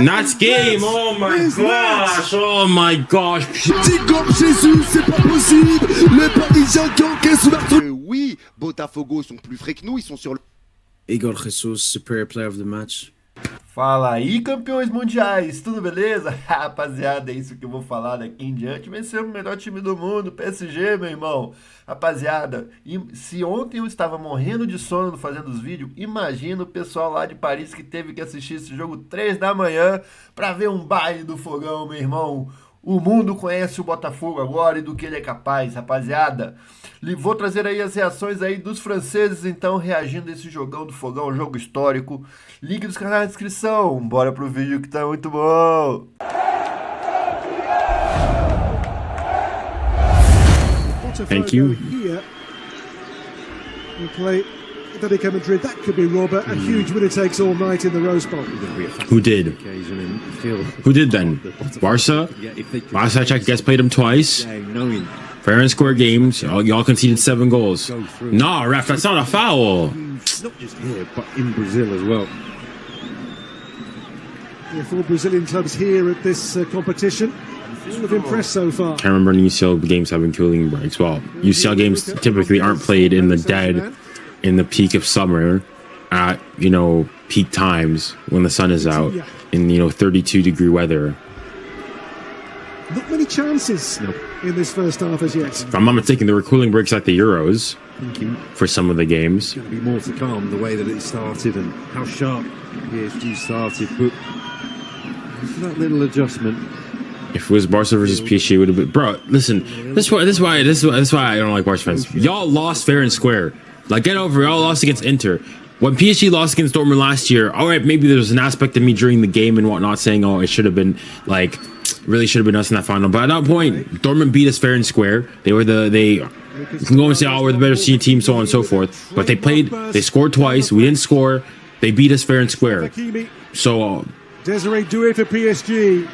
Nats game. Oh my gosh. Oh my gosh. Comme Jésus, c'est pas possible. Les Parisiens qui encaissent la... Oui, Botafogo sont plus frais que nous, ils sont sur le... Igor Jesus, superior player of the match. Fala aí, campeões mundiais, tudo beleza? Rapaziada, é isso que eu vou falar daqui em diante. Vencemos o melhor time do mundo, PSG, meu irmão. Rapaziada, se ontem eu estava morrendo de sono fazendo os vídeos, imagina o pessoal lá de Paris que teve que assistir esse jogo 3 da manhã pra ver um baile do fogão, meu irmão. O mundo conhece o Botafogo agora e do que ele é capaz, rapaziada. Vou trazer aí as reações aí dos franceses, então, reagindo a esse jogão do fogão, jogo histórico. Link dos canais na descrição. Bora pro vídeo que tá muito bom. Thank you. Atletico Madrid, that could be Robert. A huge winner takes all night in the Rose Bowl. Who did? Who did then? Barca? Last I checked, you guys played them twice. Fair and square games. Y'all conceded 7 goals. Nah, ref, that's not a foul. Not just here, but in Brazil as well. Yeah, 4 Brazilian clubs here at this competition. All have impressed so far. Can't remember any UCL games having cooling breaks. Well, UCL games typically aren't played in the dead, in the peak of summer, at, you know, peak times when the sun is out, in, you know, 32-degree weather. Not many chances in this first half as yet. If I'm not mistaken, there were cooling breaks at the Euros for some of the games. There's going to be more to come, the way that it started and how sharp PSG started, but that little adjustment. If it was Barca versus PSG, it would have been. Bro, listen. This is why I don't like Barca fans. Y'all lost fair and square. Like, get over it. Y'all lost against Inter. When PSG lost against Dortmund last year, all right, maybe there was an aspect of me during the game and whatnot saying, oh, it should have been, like, really should have been us in that final. But at that point, Dortmund beat us fair and square. You can go and say, oh, we're the better team, so on and so forth. But they scored twice. We didn't score. They beat us fair and square. So, Desiree Doué for PSG.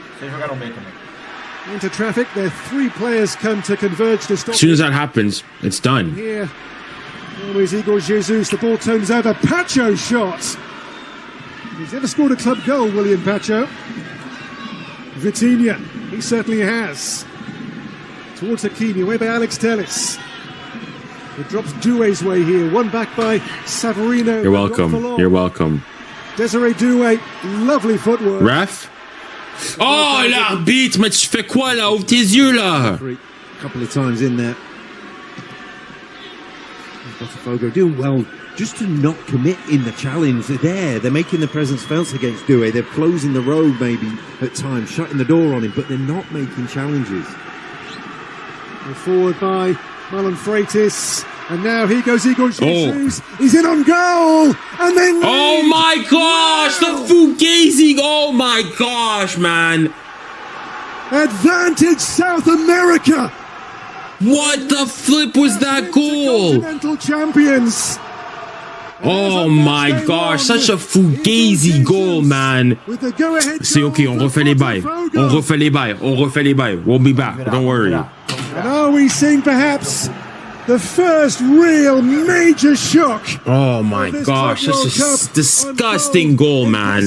Into traffic, their 3 players come to converge to stop. As soon as that happens, it's done. Here, always Igor Jesus. The ball turns over. Pacho shot. He's never scored a club goal, William Pacho. Vitinha, he certainly has. Towards Hakimi, away by Alex Telles. It drops Doué's way here. One back by Savarino. You're welcome. You're welcome. Desiree Doué, lovely footwork. Ref? Oh, l'arbitre, mais tu fais quoi là? Ouvre tes yeux là! A couple of times in there. Botafogo doing well just to not commit in the challenge. They're there. They're making the presence felt against Doué. They're closing the road maybe at times, shutting the door on him, but they're not making challenges. And forward by Marlon Freitas. And now here goes Igor Jesus. He's in on goal. And then... Oh my gosh! The Fugazi! Oh my gosh, man! Advantage South America! What the flip was that goal? Continental champions! Oh my gosh, such a Fugazi goal, man. C'est ok, on refait les bails. On refait les bails. On refait les bails. We'll be back, don't worry. And are we seeing perhaps the first real major shock? Oh my gosh, that's a disgusting goal, man.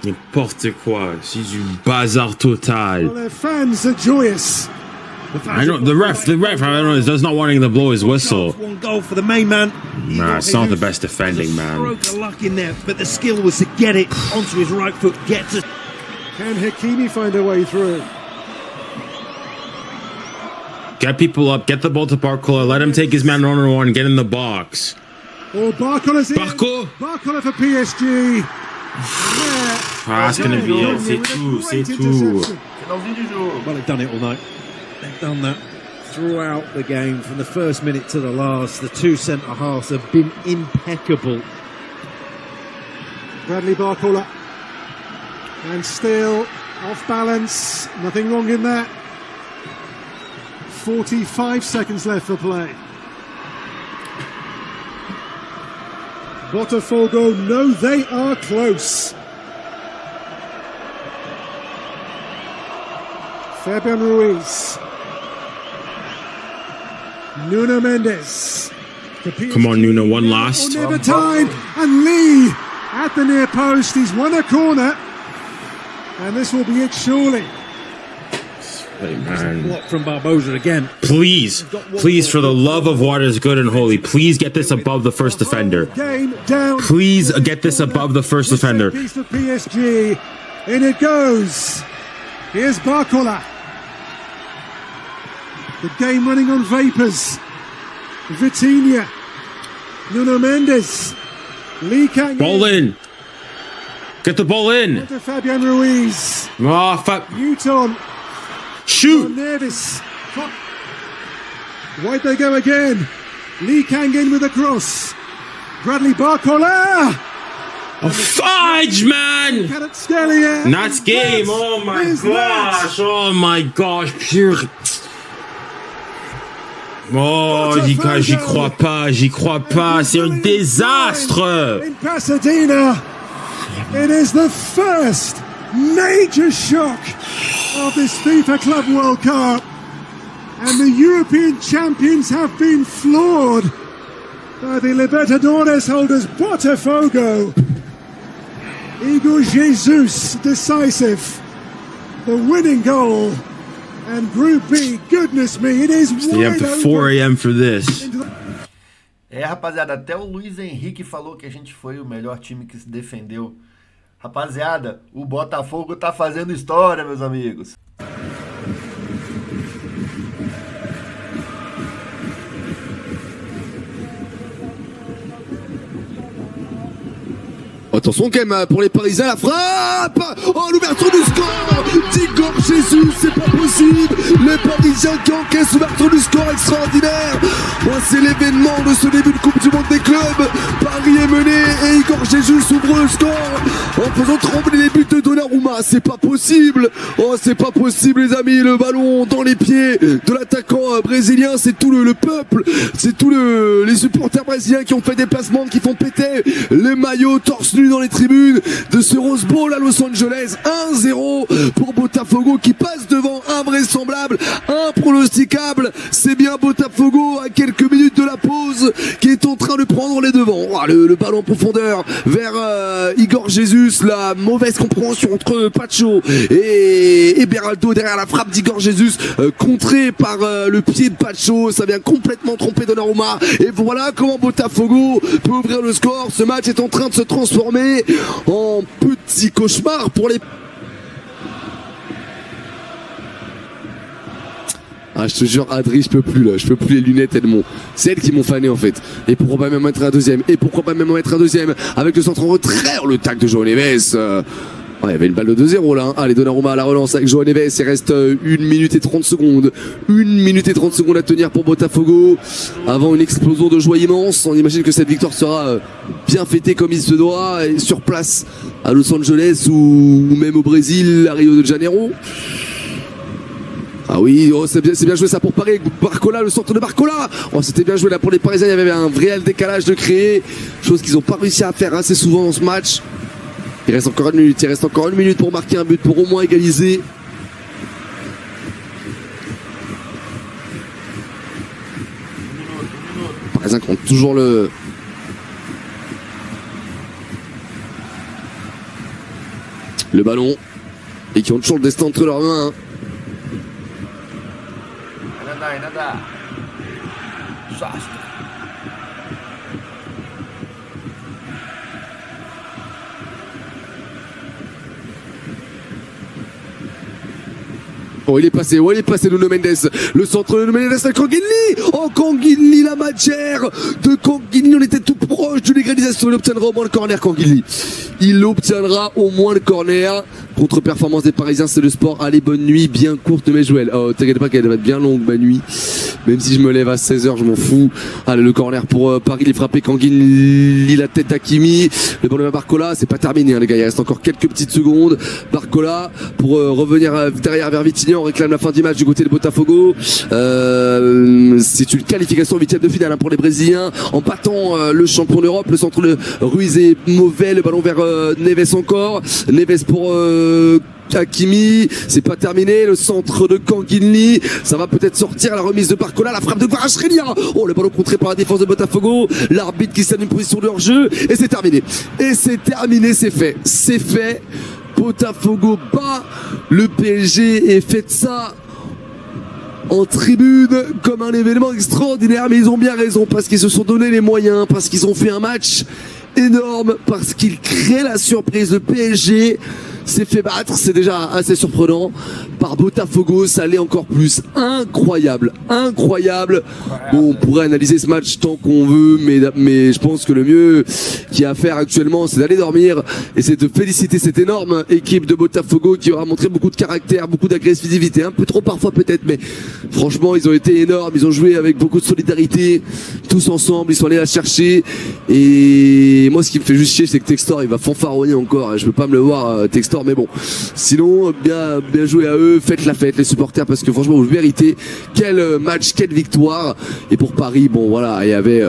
N'importe quoi, c'est du bazar total. Well, their fans are joyous. I know the ref, I don't know, does not wanting to blow his whistle. One goal for the main man. Nah, it's not the best defending, man. Broke a luck in there, but the skill was to get it onto his right foot, get to... Can Hakimi find a way through? Get people up, get the ball to Barcola, let him take his man one-on-one, get in the box. Oh, Barcola's in. Barcola for PSG. Ah, c'est gonna be it, c'est tout. Well, they've done it all night. They've done that throughout the game, from the first minute to the last. The 2 centre-halves have been impeccable. Bradley Barcola. And still off balance. Nothing wrong in that. 45 seconds left for play. Botafogo know they are close. Fabian Ruiz. Nuno Mendes. Come on, Nuno, one last. Never time. And Lee. at the near post. He's won a corner. And this will be it surely. Hey, man. Block from Barbosa again. Please, for the love of what is good and holy, please get this above the first defender. Game down. Please get this above the first defender. Piece for PSG. In it goes. Here's Barcola. The game running on vapors. Vitinha. Nuno Mendes. Lee Kang. Ball in. Get the ball in. To Fabian Ruiz. Oh, Newton. shoot. Neves. Wide they go again. Lee Kang in with a cross. Bradley Barcola. Oh, fudge, man. That's game. Oh my gosh. Oh my gosh. Pure. Oh, j'y crois pas. C'est un désastre. In Pasadena, it is the first major shock of this FIFA Club World Cup. And the European champions have been floored by the Libertadores holders Botafogo. Igor Jesus decisive. The winning goal. And Group B, goodness me, it is Stay up to 4 a.m. for this. Rapaziada, até o Luiz Henrique falou que a gente foi o melhor time que se defendeu. Rapaziada, o Botafogo tá fazendo história, meus amigos. Attention quand même pour les Parisiens, la frappe. Oh, l'ouverture du score d'Igor Jesus, c'est pas possible. Les Parisiens qui encaissent l'ouverture du score extraordinaire. Oh, c'est l'événement de ce début de Coupe du Monde des clubs. Paris est mené et Igor Jesus ouvre le score en faisant trembler les buts de Donnarumma. C'est pas possible. Oh, c'est pas possible les amis. Le ballon dans les pieds de l'attaquant brésilien. C'est tout le peuple. C'est tout les supporters brésiliens qui ont fait des placements, qui font péter les maillots torse nu dans les tribunes de ce Rose Bowl à Los Angeles. 1-0 pour Botafogo qui passe devant, invraisemblable, impronosticable. C'est bien Botafogo à quelques minutes de la pause qui est en train de prendre les devants. Oh, le ballon en profondeur vers Igor Jesus, la mauvaise compréhension entre Pacho et Beraldo derrière la frappe d'Igor Jesus, contré par le pied de Pacho. Ça vient complètement tromper Donnarumma et voilà comment Botafogo peut ouvrir le score. Ce match est en train de se transformer en petit cauchemar pour les... Ah, je te jure, Adri, je peux plus là, je peux plus les lunettes, c'est elles qui m'ont fané en fait. Et pourquoi pas même mettre un deuxième, avec le centre en retrait, le tac de João Neves. Il y avait une balle de 2-0 là. Hein. Allez, Donnarumma à la relance avec João Neves. Il reste 1 minute et 30 secondes. 1 minute et 30 secondes à tenir pour Botafogo. Avant une explosion de joie immense. On imagine que cette victoire sera bien fêtée comme il se doit. Et sur place à Los Angeles ou même au Brésil, à Rio de Janeiro. Ah oui, oh, c'est bien joué ça pour Paris. Barcola, le centre de Barcola. Oh, c'était bien joué là pour les Parisiens. Il y avait un réel décalage de créer. Chose qu'ils n'ont pas réussi à faire assez souvent dans ce match. Il reste encore 1 minute pour marquer un but, pour au moins égaliser. Les Parisiens comptent toujours le ballon et qui ont toujours le destin entre leurs mains. Oh, il est passé Nuno Mendes. Le centre de Nuno Mendes à Canguilly. Oh, Canguilly, la matière de Canguilly. On était tout proche de l'égalisation. Il obtiendra au moins le corner, Canguilly. Il obtiendra au moins le corner. Contre-performance des Parisiens, c'est le sport. Allez, bonne nuit, bien courte, mes Joël. Oh, t'inquiète pas qu'elle va être bien longue, ma nuit. Même si je me lève à 16h, je m'en fous. Allez, le corner pour Paris. Il est frappé Canguilly, la tête d'Hakimi. Le ballon à Barcola, c'est pas terminé, hein, les gars. Il reste encore quelques petites secondes. Barcola pour revenir derrière vers Vitinha. On réclame la fin du match du côté de Botafogo. C'est une qualification 8e de finale hein, pour les Brésiliens. En battant le champion d'Europe, le centre de Ruiz est mauvais. Le ballon vers Neves encore. Neves pour Hakimi, c'est pas terminé, le centre de Kanginli, ça va peut-être sortir, la remise de Barcola, la frappe de Kvaratskhelia, oh le ballon contré par la défense de Botafogo, l'arbitre qui s'est dans une position de hors-jeu, et c'est terminé, c'est fait, Botafogo bat le PSG et fait de ça en tribune comme un événement extraordinaire, mais ils ont bien raison parce qu'ils se sont donné les moyens, parce qu'ils ont fait un match énorme, parce qu'ils créent la surprise. Le PSG s'est fait battre, c'est déjà assez surprenant, par Botafogo, ça l'est encore plus. Incroyable. Bon, on pourrait analyser ce match tant qu'on veut, mais je pense que le mieux qu'il y a à faire actuellement, c'est d'aller dormir et c'est de féliciter cette énorme équipe de Botafogo qui aura montré beaucoup de caractère, beaucoup d'agressivité, un peu trop parfois peut-être, mais franchement, ils ont été énormes, ils ont joué avec beaucoup de solidarité, tous ensemble, ils sont allés la chercher, et moi, ce qui me fait juste chier, c'est que Textor, il va fanfaronner encore, je peux pas me le voir, Textor, mais bon. Sinon, bien joué à eux, faites la fête, les supporters, parce que franchement, vous méritez. Quel match, quelle victoire. Et pour Paris, bon, voilà, il y avait,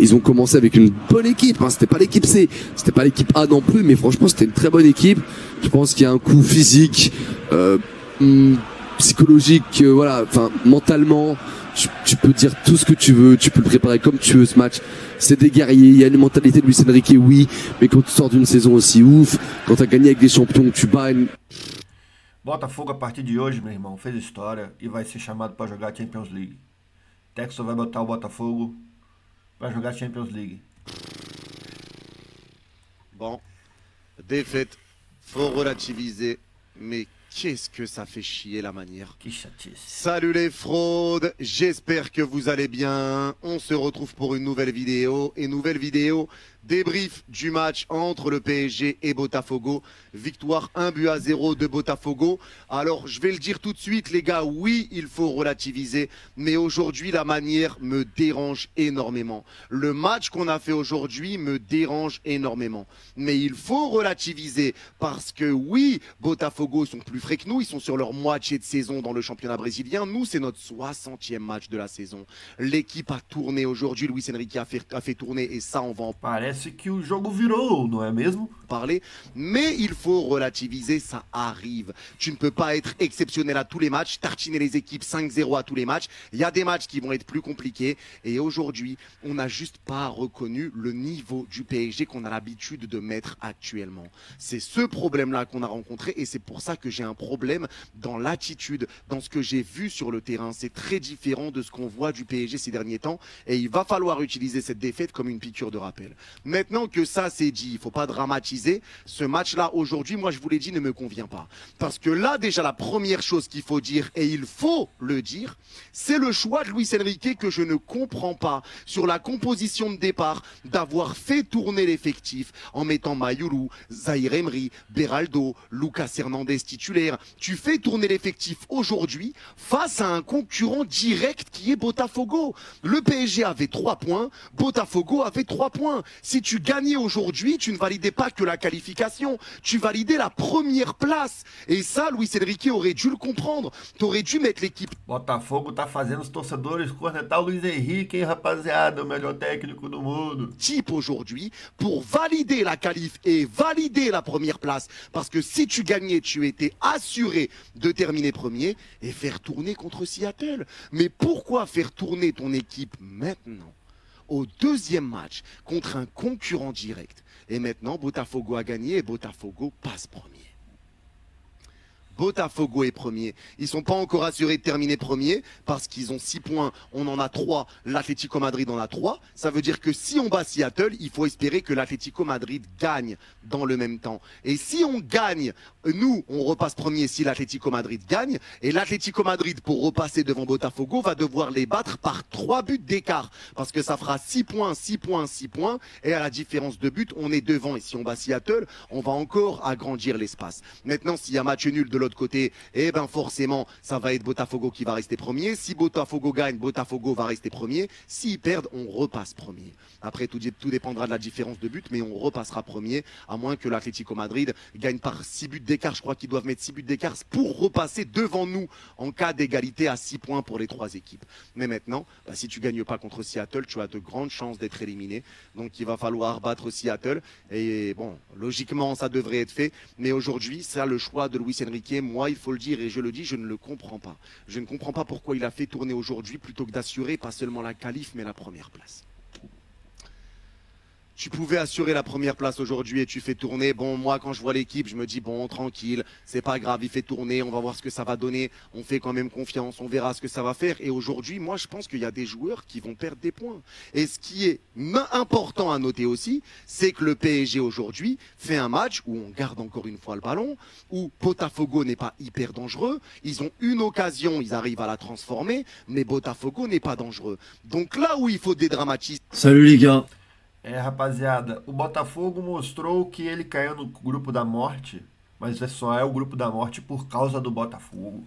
ils ont commencé avec une bonne équipe, hein. C'était pas l'équipe C, c'était pas l'équipe A non plus, mais franchement, c'était une très bonne équipe. Je pense qu'il y a un coup physique, psychologique, voilà, enfin, mentalement, tu peux dire tout ce que tu veux, tu peux le préparer comme tu veux ce match. C'est des guerriers, il y a une mentalité de Luis Enrique, oui, mais quand tu sors d'une saison aussi ouf, quand tu as gagné avec des champions, tu bats une... Botafogo, a partir de hoje, meu irmão, fez história e vai ser chamado para jogar Champions League. Textor vai botar o Botafogo para jogar Champions League. Bon, défaite, faut relativiser, mais qu'est-ce que ça fait chier la manière. Que chatice. Salut les fraudes, j'espère que vous allez bien. On se retrouve pour une nouvelle vidéo. Débrief du match entre le PSG et Botafogo. Victoire 1-0 de Botafogo. Alors, je vais le dire tout de suite, les gars, oui, il faut relativiser. Mais aujourd'hui, la manière me dérange énormément. Le match qu'on a fait aujourd'hui me dérange énormément. Mais il faut relativiser parce que oui, Botafogo sont plus frais que nous. Ils sont sur leur moitié de saison dans le championnat brésilien. Nous, c'est notre 60e match de la saison. L'équipe a tourné aujourd'hui. Luis Enrique a fait tourner et ça, on va en Parece que o jogo virou, não é mesmo? parler, mais il faut relativiser, ça arrive. Tu ne peux pas être exceptionnel à tous les matchs, tartiner les équipes 5-0 à tous les matchs. Il y a des matchs qui vont être plus compliqués et aujourd'hui, on n'a juste pas reconnu le niveau du PSG qu'on a l'habitude de mettre actuellement. C'est ce problème-là qu'on a rencontré et c'est pour ça que j'ai un problème dans l'attitude, dans ce que j'ai vu sur le terrain. C'est très différent de ce qu'on voit du PSG ces derniers temps et il va falloir utiliser cette défaite comme une piqûre de rappel. Maintenant que ça c'est dit, il ne faut pas dramatiser. Ce match-là aujourd'hui, moi je vous l'ai dit, ne me convient pas. Parce que là déjà la première chose qu'il faut dire, et il faut le dire, c'est le choix de Luis Enrique que je ne comprends pas sur la composition de départ, d'avoir fait tourner l'effectif en mettant Mayulu, Zaïre Emery, Beraldo, Lucas Hernandez titulaire. Tu fais tourner l'effectif aujourd'hui face à un concurrent direct qui est Botafogo. Le PSG avait 3 points, Botafogo avait 3 points. Si tu gagnais aujourd'hui, tu ne validais pas que la qualification, tu validais la première place. Et ça, Luis Enrique aurait dû le comprendre. Tu aurais dû mettre l'équipe. Botafogo tá fazendo os torcedores cornetar o Luis Henrique, hein, rapaziada, o melhor técnico do mundo. Type aujourd'hui pour valider la qualif et valider la première place. Parce que si tu gagnais, tu étais assuré de terminer premier et faire tourner contre Seattle. Mais pourquoi faire tourner ton équipe maintenant, au deuxième match, contre un concurrent direct? Et maintenant, Botafogo a gagné et Botafogo passe premier. Botafogo est premier. Ils ne sont pas encore assurés de terminer premier parce qu'ils ont 6 points. On en a 3. L'Atlético Madrid en a 3. Ça veut dire que si on bat Seattle, il faut espérer que l'Atlético Madrid gagne dans le même temps. Et si on gagne, nous, on repasse premier si l'Atlético Madrid gagne. Et l'Atlético Madrid, pour repasser devant Botafogo, va devoir les battre par 3 buts d'écart. Parce que ça fera 6 points, 6 points, 6 points. Et à la différence de but, on est devant. Et si on bat Seattle, on va encore agrandir l'espace. Maintenant, s'il y a match nul de l'autre côté, eh ben forcément, ça va être Botafogo qui va rester premier. Si Botafogo gagne, Botafogo va rester premier. S'ils perdent, on repasse premier. Après, tout dépendra de la différence de but, mais on repassera premier, à moins que l'Atlético Madrid gagne par 6 buts d'écart. Je crois qu'ils doivent mettre 6 buts d'écart pour repasser devant nous en cas d'égalité à 6 points pour les 3 équipes. Mais maintenant, si tu gagnes pas contre Seattle, tu as de grandes chances d'être éliminé. Donc il va falloir battre Seattle. Et bon, logiquement, ça devrait être fait. Mais aujourd'hui, c'est le choix de Luis Enrique. Moi, il faut le dire, et je le dis, je ne le comprends pas. Je ne comprends pas pourquoi il a fait tourner aujourd'hui plutôt que d'assurer pas seulement la qualif, mais la première place. Tu pouvais assurer la première place aujourd'hui et tu fais tourner. Bon, moi, quand je vois l'équipe, je me dis, bon, tranquille, c'est pas grave, il fait tourner, on va voir ce que ça va donner. On fait quand même confiance, on verra ce que ça va faire. Et aujourd'hui, moi, je pense qu'il y a des joueurs qui vont perdre des points. Et ce qui est important à noter aussi, c'est que le PSG aujourd'hui fait un match où on garde encore une fois le ballon, où Botafogo n'est pas hyper dangereux. Ils ont une occasion, ils arrivent à la transformer, mais Botafogo n'est pas dangereux. Donc là où il faut dédramatiser. Salut les gars. Rapaziada, o Botafogo mostrou que ele caiu no grupo da morte, mas só é o grupo da morte por causa do Botafogo.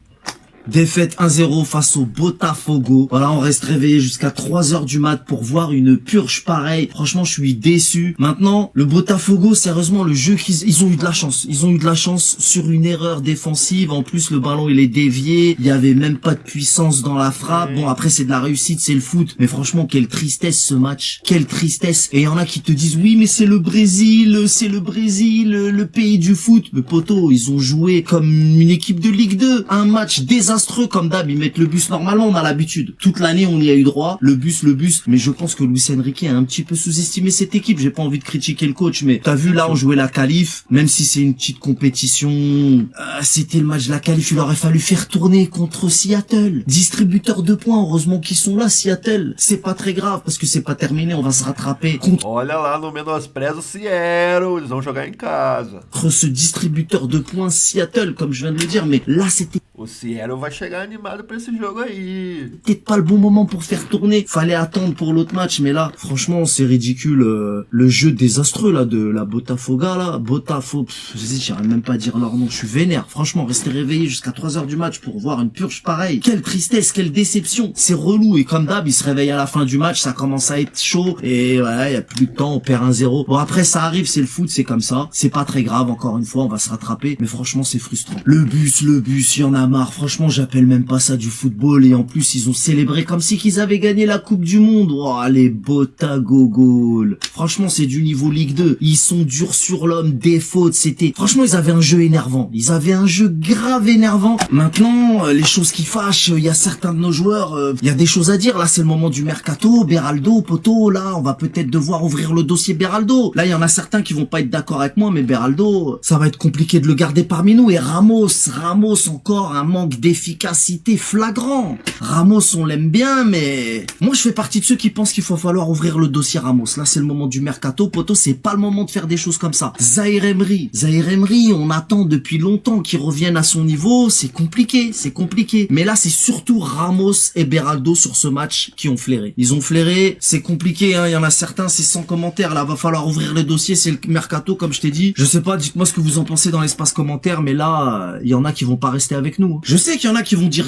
Défaite 1-0 face au Botafogo. Voilà, on reste réveillé jusqu'à 3h du mat pour voir une purge pareille. Franchement, je suis déçu. Maintenant, le Botafogo, sérieusement, le jeu ils ont eu de la chance. Ils ont eu de la chance sur une erreur défensive. En plus, le ballon, il est dévié. Il y avait même pas de puissance dans la frappe. Bon, après, c'est de la réussite, c'est le foot. Mais franchement, quelle tristesse ce match. Quelle tristesse. Et il y en a qui te disent, oui, mais c'est le Brésil, le pays du foot. Mais poto, ils ont joué comme une équipe de Ligue 2. Un match désastreux comme d'hab, ils mettent le bus normalement, on a l'habitude. Toute l'année, on y a eu droit. Le bus. Mais je pense que Luis Enrique a un petit peu sous-estimé cette équipe. J'ai pas envie de critiquer le coach, mais t'as vu là, on jouait la qualif. Même si c'est une petite compétition, c'était le match de la qualif. Il aurait fallu faire tourner contre Seattle. Distributeur de points. Heureusement qu'ils sont là, Seattle. C'est pas très grave parce que c'est pas terminé. On va se rattraper Olha lá no menosprezo Seattle. Ils vont jogar em casa. contre ce distributeur de points Seattle, comme je viens de le dire. Mais là, c'était O Seattle vai chegar animado pra esse jogo aí. peut-être pas le bon moment pour faire tourner. Fallait attendre pour l'autre match, mais là, franchement, c'est ridicule. Le jeu désastreux là de la Botafoga là, j'arrive même pas à dire leur nom. Je suis vénère. Franchement, rester réveillé jusqu'à 3h du match pour voir une purge pareille. Quelle tristesse, quelle déception. C'est relou et comme d'hab, ils se réveillent à la fin du match, ça commence à être chaud et voilà, il y a plus de temps, on perd 1-0. Bon après, ça arrive, c'est le foot, c'est comme ça. C'est pas très grave. Encore une fois, on va se rattraper, mais franchement, c'est frustrant. Le bus, il y en a marre. Franchement, j'appelle même pas ça du football. Et en plus, ils ont célébré comme si qu'ils avaient gagné la Coupe du Monde. Oh, les Botagogols. Franchement, c'est du niveau Ligue 2. Ils sont durs sur l'homme, des fautes. Franchement, ils avaient un jeu énervant. Ils avaient un jeu grave énervant. Maintenant, les choses qui fâchent, il y a certains de nos joueurs, il y a des choses à dire. Là, c'est le moment du mercato. Beraldo, poto, là, on va peut-être devoir ouvrir le dossier Beraldo. Là, il y en a certains qui vont pas être d'accord avec moi, mais Beraldo, ça va être compliqué de le garder parmi nous. Et Ramos, encore un manque d'efficacité flagrant. Ramos, on l'aime bien, mais moi, je fais partie de ceux qui pensent qu'il faut falloir ouvrir le dossier Ramos. Là, c'est le moment du mercato. Poto, c'est pas le moment de faire des choses comme ça. Zahir Emery, on attend depuis longtemps qu'il revienne à son niveau. C'est compliqué. Mais là, c'est surtout Ramos et Beraldo sur ce match qui ont flairé. Ils ont flairé. C'est compliqué, hein. Il y en a certains, c'est sans commentaire. Là, va falloir ouvrir les dossiers. C'est le mercato, comme je t'ai dit. Je sais pas, dites-moi ce que vous en pensez dans l'espace commentaire, mais là, il y en a qui vont pas rester avec nous. Je sais qu'il y en a qui vont dire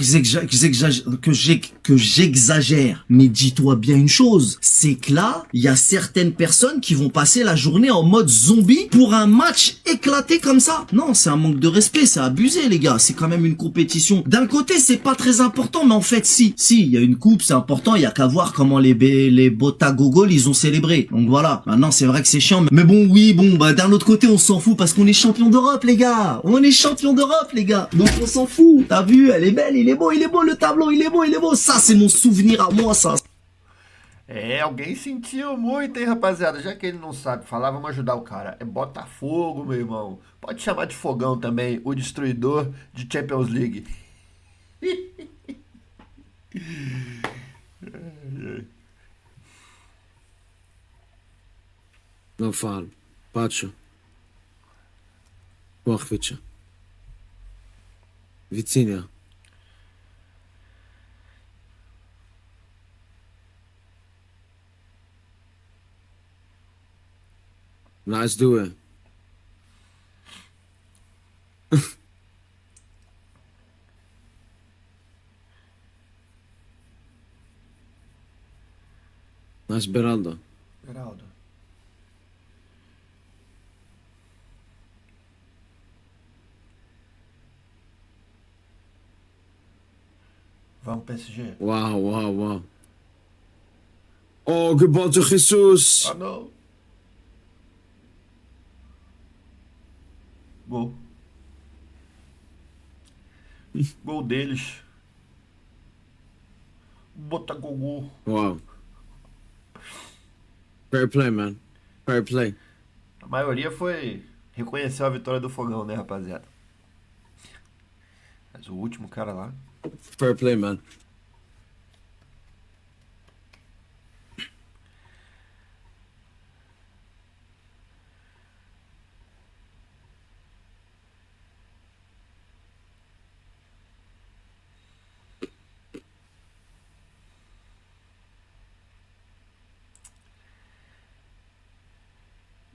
que j'exagère, mais dis-toi bien une chose, c'est que là, il y a certaines personnes qui vont passer la journée en mode zombie pour un match éclaté comme ça. Non, c'est un manque de respect, c'est abusé les gars, c'est quand même une compétition. D'un côté, c'est pas très important, mais en fait, si, il y a une coupe, c'est important, il y a qu'à voir comment les Botagogols, ils ont célébré. Donc voilà, maintenant c'est vrai que c'est chiant, mais bon, d'un autre côté, on s'en fout parce qu'on est champion d'Europe les gars. Donc on s'en fout. T'as vu, elle est belle, il est beau le tableau, il est beau. Ça, c'est mon souvenir à moi, ça. Alguém sentiu muito, hein, rapaziada? Já que ele não sabe falar, vamos ajudar o cara. É Botafogo, meu irmão. Pode chamar de Fogão também, o destruidor de Champions League. Não falo. Patrzę. Pochwycie. Wicinia. Nice do it. Nice Beraldo. Geraldo. Vamos, PSG. Wow, wow, wow. Oh, good ball to Jesus. Ah, não. Gol. Gol deles. Botafogo. Wow. Fair play, man. Fair play. A maioria foi reconhecer a vitória do Fogão, né, rapaziada? Mas o último cara lá... Fair play, man.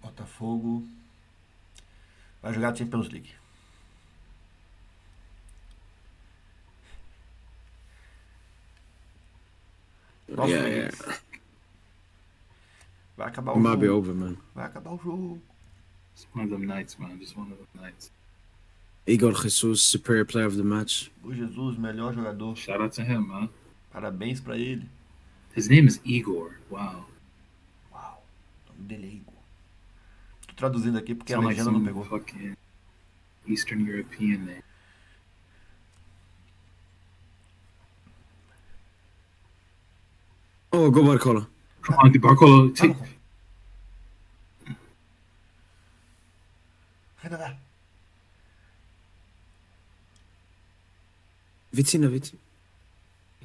Botafogo vai jogar a Champions League. Nossa, Yeah. vai acabar It o might be jogo. over, man. Vai acabar o jogo. It's one of them nights, man. Just one of them nights. Igor Jesus, superior player of the match. O Jesus, melhor jogador. Shout out to him, man. Parabéns pra ele. His name is Igor. Wow. Uau, o nome dele é Igor. Tô traduzindo aqui porque a Sound like legenda não some pegou. fucking Eastern European name. Oh, go Barcola. Come on, Barcola, take. Renan, Vitina, Vitina.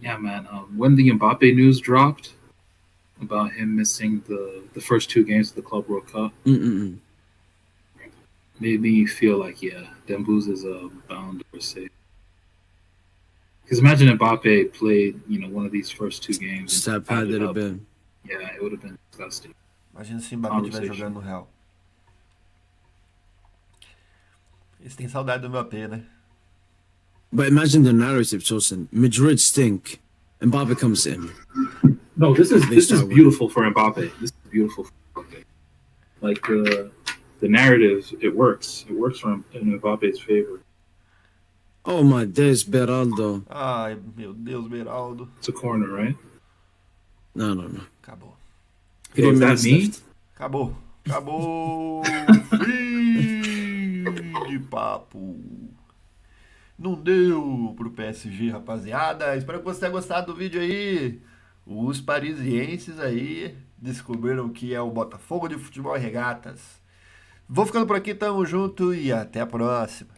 Yeah, man. When the Mbappe news dropped about him missing the first two games of the Club World Cup, made me feel like, yeah, Dembouz is bound or safe. Because imagine Mbappe played, one of these first two games. Just and how bad added it'd have up. been. Yeah, it would have been disgusting. imagina se o Mbappé estiver Conversation. jogando no Real. Eles têm saudade do Mbappé, né? But imagine the narrative, Tosin. Madrid stink. Mbappe comes in. No, this is start beautiful for Mbappe. This is beautiful for Mbappe. Like the narrative, it works. It works for him in Mbappe's favor. Oh my days, Beraldo. Ai, meu Deus, Beraldo. It's a corner, right? No. Acabou. He Oh, is didn't that miss me? left. Acabou. Acabou. Fim de papo. Não deu pro PSG, rapaziada. Espero que você tenha gostado do vídeo aí. Os parisienses aí descobriram que é o Botafogo de Futebol e Regatas. Vou ficando por aqui, tamo junto e até a próxima.